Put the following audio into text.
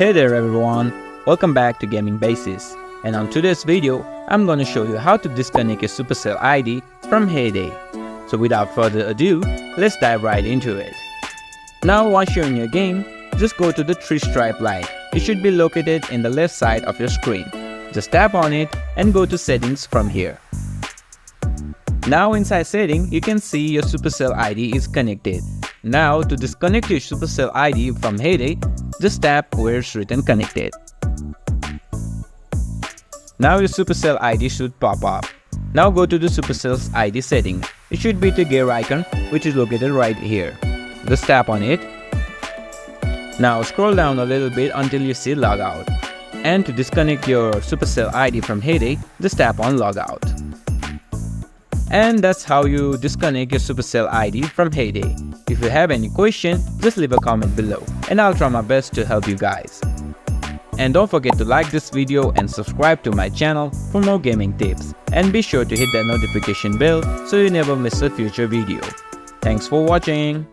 Hey there everyone, welcome back to Gaming Basis, and on today's video, I'm gonna show you how to disconnect your Supercell ID from Heyday. So without further ado, let's dive right into it. Now once you're in your game, just go to the 3-stripe line. It should be located in the left side of your screen. Just tap on it and go to settings from here. Now inside setting, you can see your Supercell ID is connected. Now to disconnect your Supercell ID from Heyday, just tap where it's written connected. Now your Supercell ID should pop up. Now go to the Supercell's ID setting. It should be the gear icon which is located right here. Just tap on it. Now scroll down a little bit until you see logout. And to disconnect your Supercell ID from Heyday, just tap on logout. And that's how you disconnect your Supercell ID from Heyday. If you have any question, just leave a comment below and I'll try my best to help you guys. And don't forget to like this video and subscribe to my channel for more gaming tips. And be sure to hit that notification bell so you never miss a future video. Thanks for watching.